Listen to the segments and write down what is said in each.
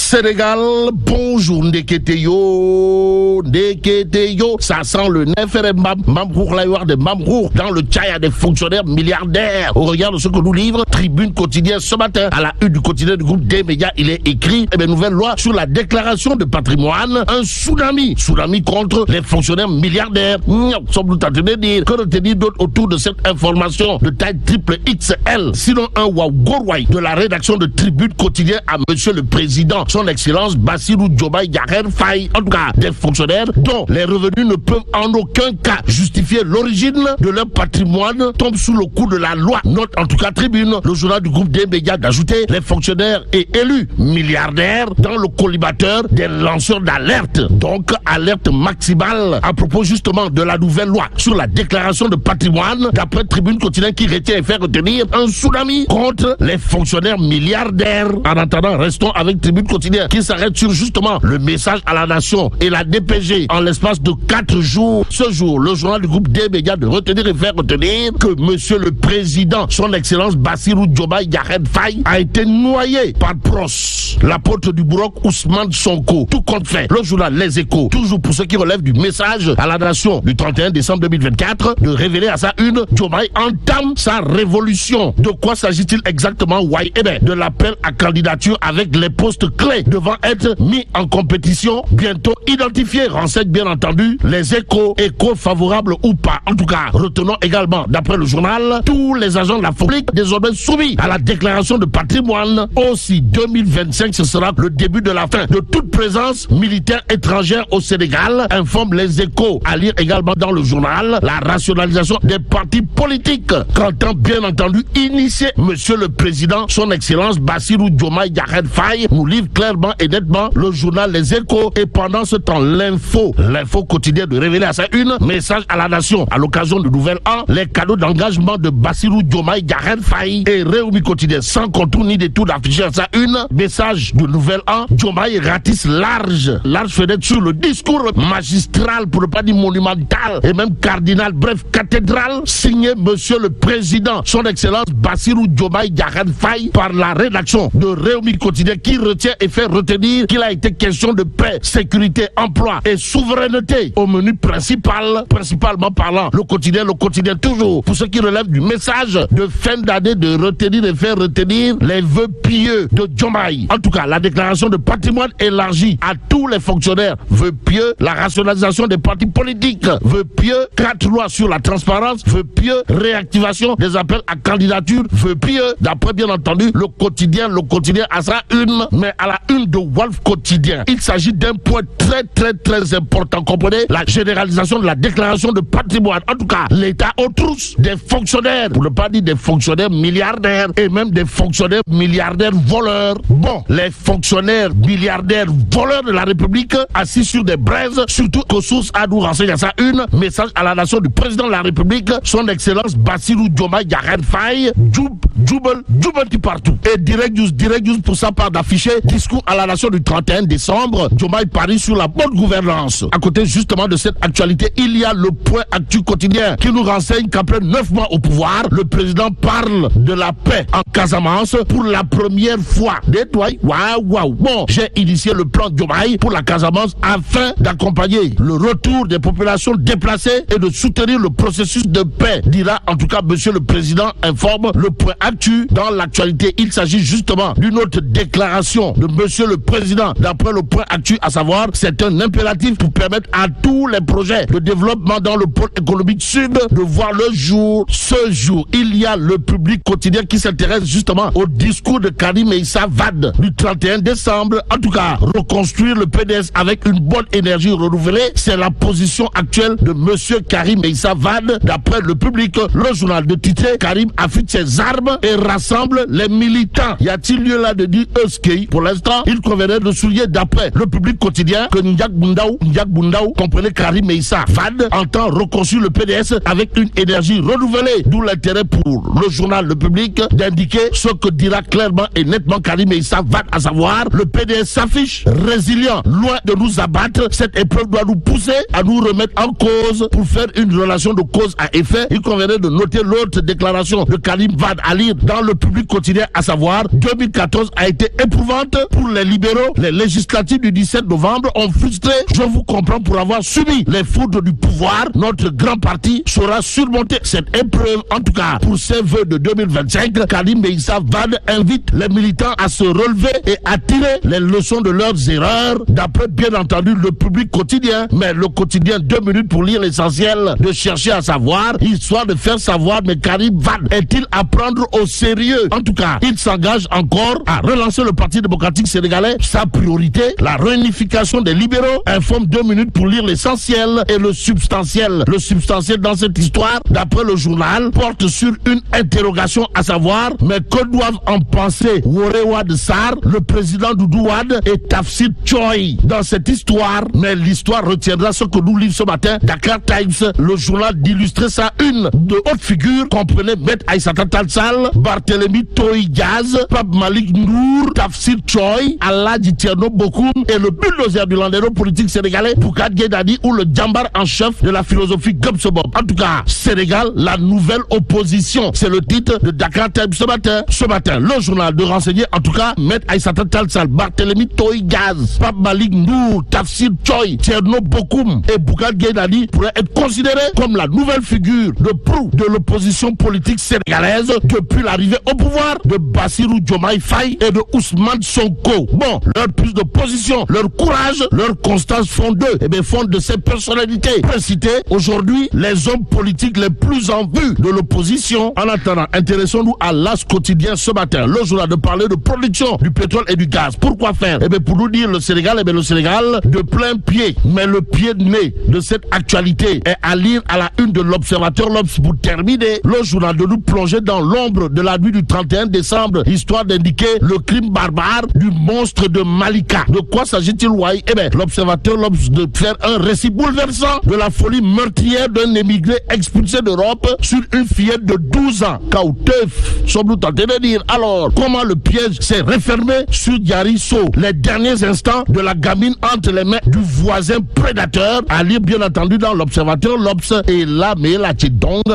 Sénégal, bonjour Ndeketeyo, ça sent le nefere Mamrour Laïwar de Mamrour dans le tchaya des fonctionnaires milliardaires. Au regard de ce que nous livre Tribune quotidienne ce matin, à la une du quotidien du groupe des médias, il est écrit, nouvelle loi sur la déclaration de patrimoine, un tsunami contre les fonctionnaires milliardaires. Sommes-nous tentés de dire que retenir d'autres autour de cette information de taille triple XL, sinon un Wawgorwai de la rédaction de Tribune quotidienne à Monsieur le Président, son Excellence Bassirou Diomaye Diakhar Faye, en tout cas des fonctionnaires dont les revenus ne peuvent en aucun cas justifier l'origine de leur patrimoine, tombe sous le coup de la loi. Note en tout cas Tribune, le journal du groupe des médias, d'ajouter les fonctionnaires et élus milliardaires dans le collimateur des lanceurs d'alerte. Donc alerte maximale à propos justement de la nouvelle loi sur la déclaration de patrimoine, d'après Tribune quotidienne qui retient et fait retenir un tsunami contre les fonctionnaires milliardaires. En attendant, restons avec Tribune quotidienne qui s'arrête sur justement le message à la nation et la DPG en l'espace de 4 jours. Ce jour, le journal du groupe des médias de retenir et faire retenir que Monsieur le Président, son Excellence Bassirou Diomaye Diakhar Faye, a été noyé par Pros, l'apôtre du Bourok Ousmane Sonko. Tout compte fait, le journal Les Échos, toujours pour ceux qui relèvent du message à la nation du 31 décembre 2024, de révéler à sa une, Diomaye entame sa révolution. De quoi s'agit-il exactement? De l'appel à candidature avec les postes clés devant être mis en compétition, bientôt identifiés, renseigne bien entendu les échos favorables ou pas. En tout cas, retenons également, d'après le journal, tous les agents de la fabrique désormais soumis à la déclaration de patrimoine. Aussi, 2025, ce sera le début de la fin de toute présence militaire étrangère au Sénégal, informe les échos. À lire également dans le journal, la rationalisation des partis politiques qu'entend bien entendu initier Monsieur le Président, son Excellence Bassirou Diomaye Diakhar Faye, nous livre clairement et nettement le journal Les Échos. Et pendant ce temps, l'info quotidienne de révéler à sa une, message à la nation à l'occasion de Nouvel An, les cadeaux d'engagement de Bassirou Diomaye Diakhar Faye. Et Réumi quotidien sans contour ni détour d'afficher à sa une, message de Nouvel An, Diomaye ratisse large fenêtre sur le discours magistral, pour ne pas dire monumental, et même cardinal, bref cathédrale, signé Monsieur le Président, son Excellence Bassirou Diomaye Diakhar Faye, par la rédaction de Réumi quotidien qui retient et fait retenir qu'il a été question de paix, sécurité, emploi et souveraineté au menu principalement parlant. Le quotidien toujours, pour ceux qui relèvent du message de fin d'année, de retenir et faire retenir les vœux pieux de Diomaye. En tout cas, la déclaration de patrimoine élargie à tous les fonctionnaires, vœux pieux, la rationalisation des partis politiques, vœux pieux, 4 lois sur la transparence, vœux pieux, réactivation des appels à candidature, vœux pieux, d'après bien entendu le quotidien à sa une, mais à la une de Wolf quotidien. Il s'agit d'un point très important, comprenez, la généralisation de la déclaration de patrimoine. En tout cas, l'État aux trousses des fonctionnaires, pour ne pas dire des fonctionnaires milliardaires, et même des fonctionnaires milliardaires voleurs. Bon, les fonctionnaires milliardaires voleurs de la République, assis sur des braises, surtout que source à nous renseigne à sa une, message à la nation du président de la République, son Excellence Bassirou Diomaye Diakhar Faye, Djoubel partout. Et Direct News pour sa part d'afficher discours à la nation du 31 décembre, Diomaye parie sur la bonne gouvernance. À côté justement de cette actualité, il y a le point actu quotidien qui nous renseigne qu'après 9 mois au pouvoir, le président parle de la paix en Casamance pour la première fois. Waouh. Bon, j'ai initié le plan Diomaye pour la Casamance afin d'accompagner le retour des populations déplacées et de soutenir le processus de paix, dira en tout cas Monsieur le Président, informe le point actu. Dans l'actualité, il s'agit justement d'une autre déclaration de Monsieur le Président, d'après le point actu, à savoir, c'est un impératif pour permettre à tous les projets de développement dans le pôle économique sud de voir le jour. Ce jour, il y a le public quotidien qui s'intéresse justement au discours de Karim Meïssa Wade du 31 décembre. En tout cas, reconstruire le PDS avec une bonne énergie renouvelée, c'est la position actuelle de Monsieur Karim Meïssa Wade, d'après le public. Le journal de titre, Karim affûte ses armes et rassemble les militants. Y a-t-il lieu là de dire Euskei? Pour l'instant, il conviendrait de souligner d'après le Public Quotidien que Ndiak Boundaou, comprenez Karim Meïssa Wade, entend reconstruire le PDS avec une énergie renouvelée. D'où l'intérêt pour le journal Le Public d'indiquer ce que dira clairement et nettement Karim Meïssa Wade, à savoir le PDS s'affiche résilient. Loin de nous abattre, cette épreuve doit nous pousser à nous remettre en cause. Pour faire une relation de cause à effet, il conviendrait de noter l'autre déclaration de Karim Wade à lire dans Le Public Quotidien, à savoir 2014 a été éprouvante pour les libéraux. Les législatives du 17 novembre ont frustré. Je vous comprends, pour avoir subi les foudres du pouvoir, notre grand parti saura surmonter cette épreuve. En tout cas, pour ses vœux de 2025, Karim Meïssa Wade invite les militants à se relever et à tirer les leçons de leurs erreurs, d'après bien entendu Le Public Quotidien. Mais le quotidien 2 minutes pour lire l'essentiel, de chercher à savoir, histoire de faire savoir, mais Karim Wade est-il à prendre au sérieux? En tout cas, il s'engage encore à relancer le Parti démocratique sénégalais. Sa priorité, la réunification des libéraux. Informe 2 minutes pour lire l'essentiel et le substantiel. Le substantiel dans cette histoire, d'après le journal, porte sur une interrogation, à savoir, mais que doivent en penser Woré Wade Sarr, le président Doudou Wade et Tafsir Choi dans cette histoire? Mais l'histoire retiendra ce que nous livre ce matin Dakar Times, le journal d'illustrer sa une de haute figure, comprenez Maître Aïssata Tall Sall, Barthélémy Toye Dias, Pape Malick Ndour, Tafsir Choi, Aladji Thierno Bokoum et le bulldozer du landéro politique sénégalais Bougane Gueye Dany, ou le djambar en chef de la philosophie Gobso Bob. En tout cas, Sénégal, la nouvelle opposition, c'est le titre de Dakar Times ce matin. Ce matin, le journal de renseigner, en tout cas, Maître Aïssata Tall Sall, Barthélémy Toye Dias, Pape Malick Ndour, Tafsir Choi, Thierno Bokoum et Bougane Gueye Dany pourraient être considérés comme la nouvelle figure de proue de l'opposition politique sénégalaise depuis l'arrivée au pouvoir de Bassirou Diomaye Faye et de Ousmane Sonko. Bon, leur prise de position, leur courage, leur constance font d'eux, et bien font de ces personnalités précitées aujourd'hui les hommes politiques les plus en vue de l'opposition. En attendant, intéressons-nous à l'As quotidien ce matin, le journal de parler de production du pétrole et du gaz. Pourquoi faire? Eh bien pour nous dire le Sénégal, eh bien le Sénégal de plein pied, mais le pied de nez de cette actualité est à lire à la une de l'Observateur. L'Obs pour terminer, le journal de nous plonger dans l'ombre de la nuit du 31 décembre, histoire d'indiquer le crime barbare du monstre de Malika. De quoi s'agit-il, Wai? Eh bien, l'Observateur, l'Obs de faire un récit bouleversant de la folie meurtrière d'un émigré expulsé d'Europe sur une fillette de 12 ans. Kauteuf, sommes-nous tentés de dire. Alors, comment le piège s'est refermé sur Diary So, les derniers instants de la gamine entre les mains du voisin prédateur, à lire bien entendu dans l'Observateur. L'Obs est là, mais là, c'est donc de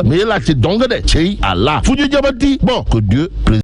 chez Allah. Foudu Diabati. Bon, que Dieu